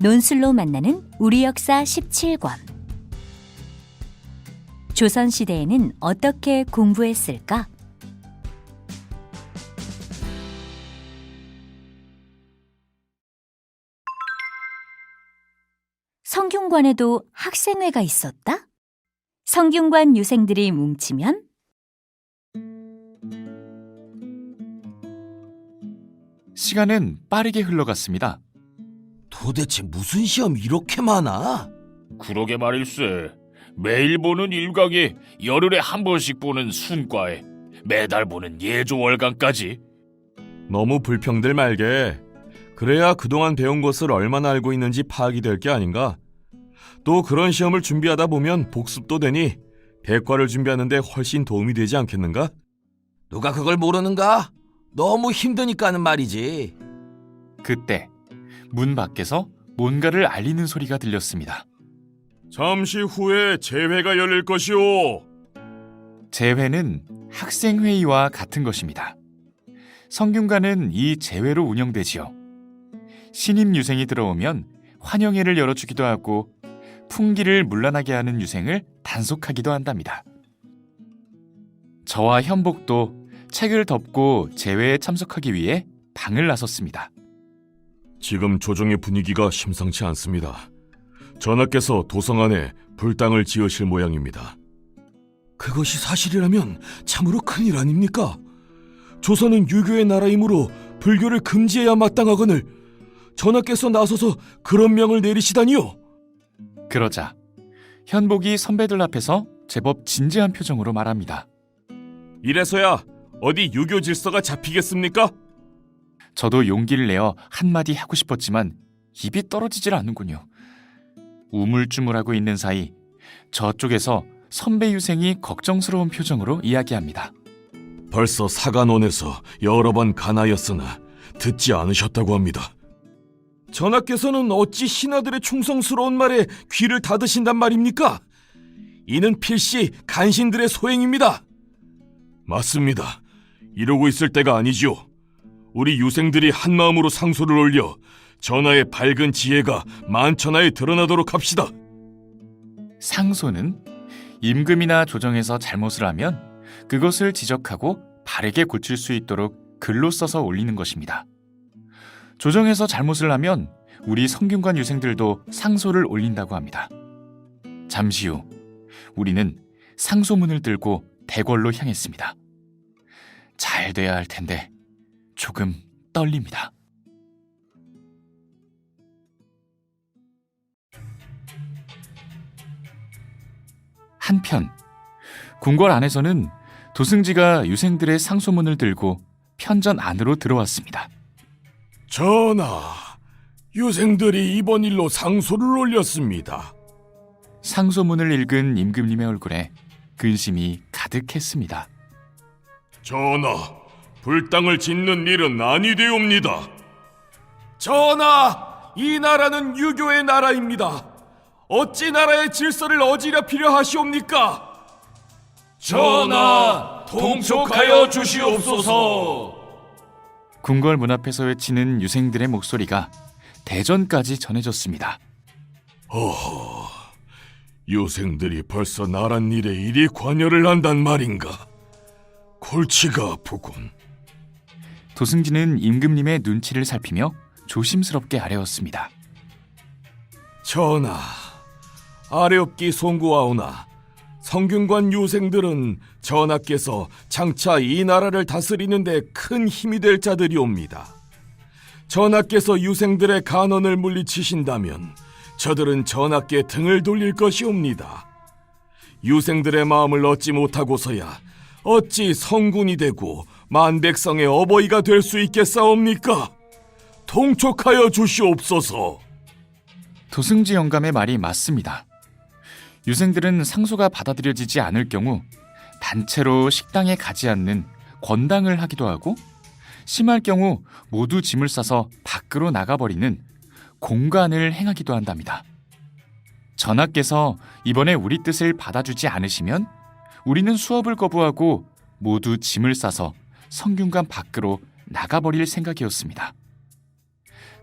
논술로 만나는 우리 역사 17권. 조선시대에는 어떻게 공부했을까? 성균관에도 학생회가 있었다? 성균관 유생들이 뭉치면 시간은 빠르게 흘러갔습니다. 도대체 무슨 시험이 이렇게 많아? 그러게 말일세. 매일 보는 일각에 열흘에 한 번씩 보는 순과에 매달 보는 예조월강까지. 너무 불평들 말게. 그래야 그동안 배운 것을 얼마나 알고 있는지 파악이 될 게 아닌가? 또 그런 시험을 준비하다 보면 복습도 되니 대과를 준비하는데 훨씬 도움이 되지 않겠는가? 누가 그걸 모르는가? 너무 힘드니까 하는 말이지. 그때 문 밖에서 뭔가를 알리는 소리가 들렸습니다. 잠시 후에 제회가 열릴 것이오. 제회는 학생회의와 같은 것입니다. 성균관은 이 제회로 운영되지요. 신임 유생이 들어오면 환영회를 열어주기도 하고 풍기를 문란하게 하는 유생을 단속하기도 한답니다. 저와 현복도 책을 덮고 제회에 참석하기 위해 방을 나섰습니다. 지금 조정의 분위기가 심상치 않습니다. 전하께서 도성 안에 불당을 지으실 모양입니다. 그것이 사실이라면 참으로 큰일 아닙니까? 조선은 유교의 나라이므로 불교를 금지해야 마땅하거늘 전하께서 나서서 그런 명을 내리시다니요? 그러자 현복이 선배들 앞에서 제법 진지한 표정으로 말합니다. 이래서야 어디 유교 질서가 잡히겠습니까? 저도 용기를 내어 한마디 하고 싶었지만 입이 떨어지질 않는군요. 우물쭈물하고 있는 사이 저쪽에서 선배 유생이 걱정스러운 표정으로 이야기합니다. 벌써 사간원에서 여러 번 간하였으나 듣지 않으셨다고 합니다. 전하께서는 어찌 신하들의 충성스러운 말에 귀를 닫으신단 말입니까? 이는 필시 간신들의 소행입니다. 맞습니다. 이러고 있을 때가 아니지요. 우리 유생들이 한마음으로 상소를 올려 전하의 밝은 지혜가 만천하에 드러나도록 합시다. 상소는 임금이나 조정에서 잘못을 하면 그것을 지적하고 바르게 고칠 수 있도록 글로 써서 올리는 것입니다. 조정에서 잘못을 하면 우리 성균관 유생들도 상소를 올린다고 합니다. 잠시 후 우리는 상소문을 들고 대궐로 향했습니다. 잘 돼야 할 텐데 조금 떨립니다. 한편 궁궐 안에서는 도승지가 유생들의 상소문을 들고 편전 안으로 들어왔습니다. 전하, 유생들이 이번 일로 상소를 올렸습니다. 상소문을 읽은 임금님의 얼굴에 근심이 가득했습니다. 전하, 불당을 짓는 일은 아니되옵니다. 전하, 이 나라는 유교의 나라입니다. 어찌 나라의 질서를 어지럽히려 하시옵니까? 전하, 통촉하여 주시옵소서. 궁궐 문 앞에서 외치는 유생들의 목소리가 대전까지 전해졌습니다. 어허, 유생들이 벌써 나란 일에 이리 관여를 한단 말인가? 골치가 아프군. 도승지는 임금님의 눈치를 살피며 조심스럽게 아뢰었습니다. 전하, 아뢰옵기 송구하오나 성균관 유생들은 전하께서 장차 이 나라를 다스리는 데 큰 힘이 될 자들이옵니다. 전하께서 유생들의 간언을 물리치신다면 저들은 전하께 등을 돌릴 것이옵니다. 유생들의 마음을 얻지 못하고서야 어찌 성군이 되고 만백성의 어버이가 될 수 있겠사옵니까? 통촉하여 주시옵소서. 도승지 영감의 말이 맞습니다. 유생들은 상소가 받아들여지지 않을 경우 단체로 식당에 가지 않는 권당을 하기도 하고 심할 경우 모두 짐을 싸서 밖으로 나가버리는 공간을 행하기도 한답니다. 전하께서 이번에 우리 뜻을 받아주지 않으시면 우리는 수업을 거부하고 모두 짐을 싸서 성균관 밖으로 나가버릴 생각이었습니다.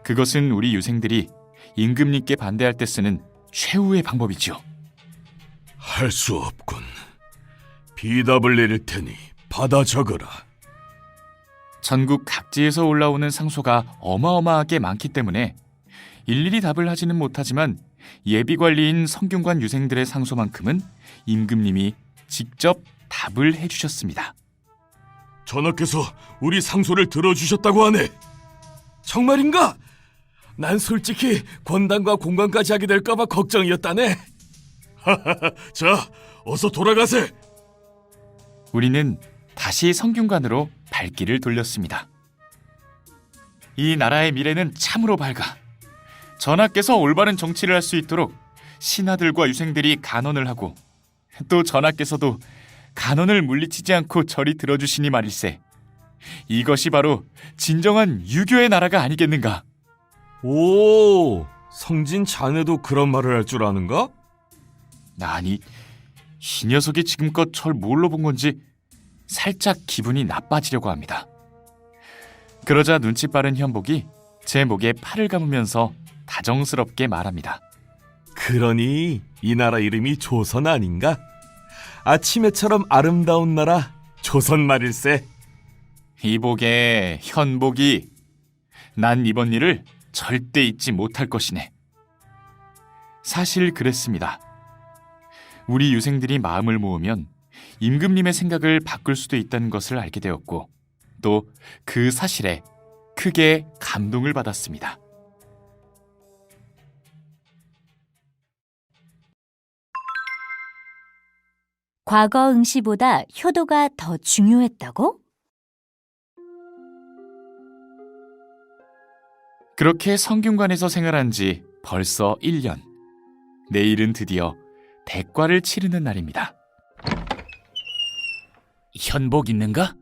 그것은 우리 유생들이 임금님께 반대할 때 쓰는 최후의 방법이지요. 할 수 없군. 비답을 내릴 테니 받아 적어라. 전국 각지에서 올라오는 상소가 어마어마하게 많기 때문에 일일이 답을 하지는 못하지만 예비관리인 성균관 유생들의 상소만큼은 임금님이 직접 답을 해주셨습니다. 전하께서 우리 상소를 들어주셨다고 하네. 정말인가? 난 솔직히 권당과 공관까지 하게 될까봐 걱정이었다네. 자, 어서 돌아가세. 우리는 다시 성균관으로 발길을 돌렸습니다. 이 나라의 미래는 참으로 밝아. 전하께서 올바른 정치를 할 수 있도록 신하들과 유생들이 간언을 하고 또 전하께서도 간언을 물리치지 않고 절이 들어주시니 말일세. 이것이 바로 진정한 유교의 나라가 아니겠는가? 오, 성진 자네도 그런 말을 할 줄 아는가? 아니, 이 녀석이 지금껏 절 뭘로 본 건지 살짝 기분이 나빠지려고 합니다. 그러자 눈치 빠른 현복이 제 목에 팔을 감으면서 다정스럽게 말합니다. 그러니 이 나라 이름이 조선 아닌가? 아침해처럼 아름다운 나라 조선 말일세. 이복의 현복이, 난 이번 일을 절대 잊지 못할 것이네. 사실 그랬습니다. 우리 유생들이 마음을 모으면 임금님의 생각을 바꿀 수도 있다는 것을 알게 되었고 또 그 사실에 크게 감동을 받았습니다. 과거 응시보다 효도가 더 중요했다고? 그렇게 성균관에서 생활한 지 벌써 1년. 내일은 드디어 대과를 치르는 날입니다. 현복 있는가?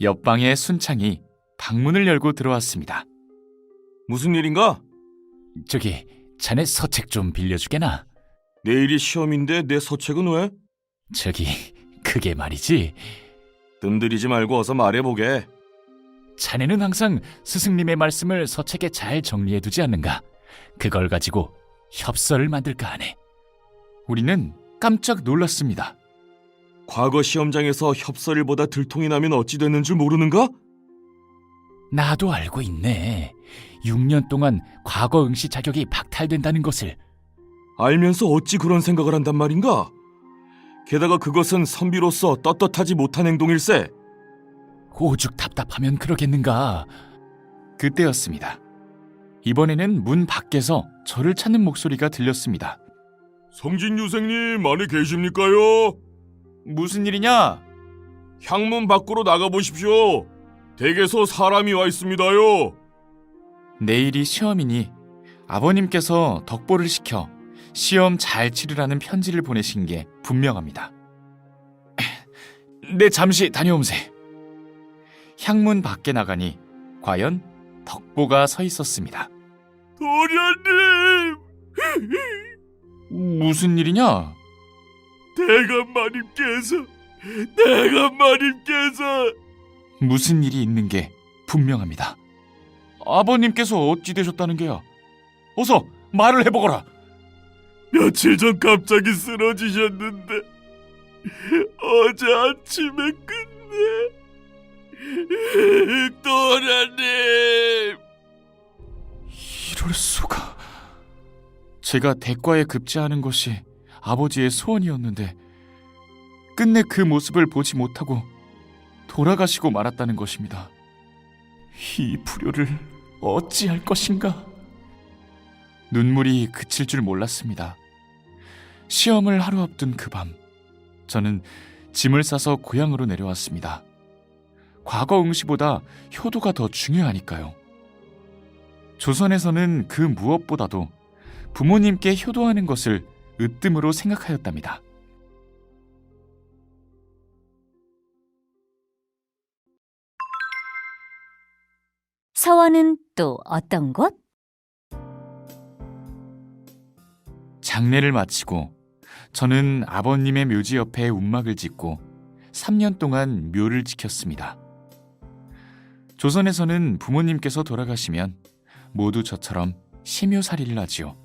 옆방의 순창이 방문을 열고 들어왔습니다. 무슨 일인가? 저기 자네 서책 좀 빌려주게나? 내일이 시험인데 내 서책은 왜? 저기 그게 말이지. 뜸들이지 말고 어서 말해보게. 자네는 항상 스승님의 말씀을 서책에 잘 정리해두지 않는가? 그걸 가지고 협서를 만들까 하네. 우리는 깜짝 놀랐습니다. 과거 시험장에서 협서를 보다 들통이 나면 어찌 되는 줄 모르는가? 나도 알고 있네. 6년 동안 과거 응시 자격이 박탈된다는 것을. 알면서 어찌 그런 생각을 한단 말인가? 게다가 그것은 선비로서 떳떳하지 못한 행동일세. 오죽 답답하면 그러겠는가. 그때였습니다. 이번에는 문 밖에서 저를 찾는 목소리가 들렸습니다. 성진 유생님 안에 계십니까요? 무슨 일이냐? 향문 밖으로 나가보십시오. 댁에서 사람이 와 있습니다요. 내일이 시험이니 아버님께서 덕보를 시켜 시험 잘 치르라는 편지를 보내신 게 분명합니다. 네, 잠시 다녀옴세. 향문 밖에 나가니 과연 덕보가 서 있었습니다. 도련님! 무슨 일이냐? 대감마님께서 무슨 일이 있는 게 분명합니다. 아버님께서 어찌 되셨다는 게야? 어서 말을 해보거라. 며칠 전 갑자기 쓰러지셨는데 어제 아침에 끝내 도련님! 이럴 수가. 제가 대과에 급제하는 것이 아버지의 소원이었는데 끝내 그 모습을 보지 못하고 돌아가시고 말았다는 것입니다. 이 불효를 어찌할 것인가? 눈물이 그칠 줄 몰랐습니다. 시험을 하루 앞둔 그 밤, 저는 짐을 싸서 고향으로 내려왔습니다. 과거 응시보다 효도가 더 중요하니까요. 조선에서는 그 무엇보다도 부모님께 효도하는 것을 으뜸으로 생각하였답니다. 서원은 또 어떤 곳? 장례를 마치고 저는 아버님의 묘지 옆에 움막을 짓고 3년 동안 묘를 지켰습니다. 조선에서는 부모님께서 돌아가시면 모두 저처럼 심효살이를 하지요.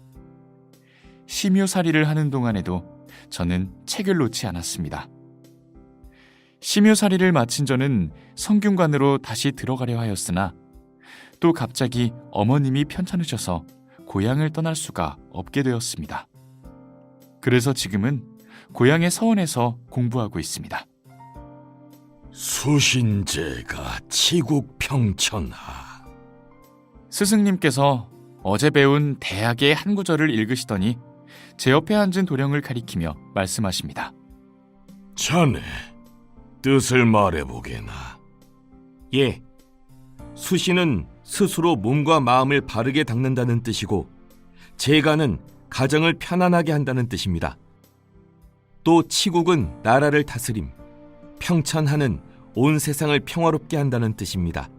심효살이를 하는 동안에도 저는 책을 놓지 않았습니다. 심효살이를 마친 저는 성균관으로 다시 들어가려 하였으나 또 갑자기 어머님이 편찮으셔서 고향을 떠날 수가 없게 되었습니다. 그래서 지금은 고향의 서원에서 공부하고 있습니다. 수신제가 치국 평천하. 스승님께서 어제 배운 대학의 한 구절을 읽으시더니 제 옆에 앉은 도령을 가리키며 말씀하십니다. 자네, 뜻을 말해보게나. 예, 수신은 스스로 몸과 마음을 바르게 닦는다는 뜻이고 제가는 가정을 편안하게 한다는 뜻입니다. 또 치국은 나라를 다스림, 평천하는 온 세상을 평화롭게 한다는 뜻입니다.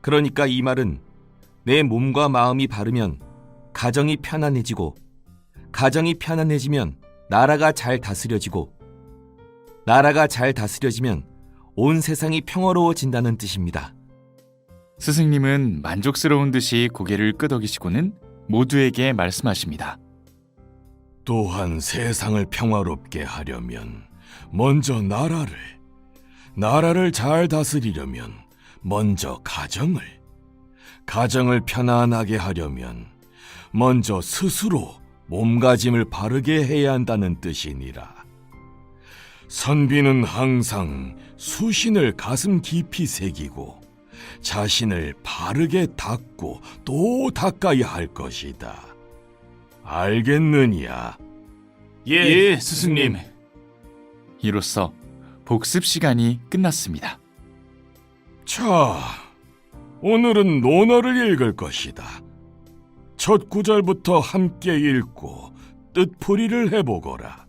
그러니까 이 말은 내 몸과 마음이 바르면 가정이 편안해지고 가정이 편안해지면 나라가 잘 다스려지고 나라가 잘 다스려지면 온 세상이 평화로워진다는 뜻입니다. 스승님은 만족스러운 듯이 고개를 끄덕이시고는 모두에게 말씀하십니다. 또한 세상을 평화롭게 하려면 먼저 나라를 잘 다스리려면 먼저 가정을 편안하게 하려면 먼저 스스로 몸가짐을 바르게 해야 한다는 뜻이니라. 선비는 항상 수신을 가슴 깊이 새기고 자신을 바르게 닦고 또 닦아야 할 것이다. 알겠느냐? 예, 스승님. 이로써 복습 시간이 끝났습니다. 자, 오늘은 논어를 읽을 것이다. 첫 구절부터 함께 읽고 뜻풀이를 해보거라.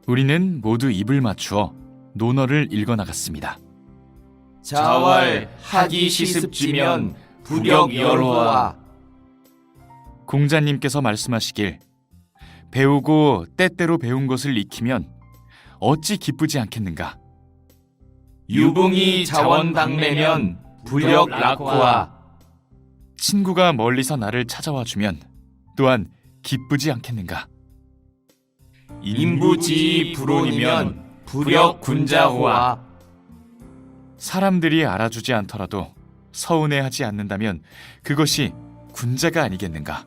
우리는 모두 입을 맞추어 논어를 읽어나갔습니다. 자왈 하기 시습지면 부력열호와. 공자님께서 말씀하시길 배우고 때때로 배운 것을 익히면 어찌 기쁘지 않겠는가. 유붕이 자원당매면 부력락호와. 친구가 멀리서 나를 찾아와 주면 또한 기쁘지 않겠는가. 인부지이 불온이면 부력군자호와. 사람들이 알아주지 않더라도 서운해하지 않는다면 그것이 군자가 아니겠는가.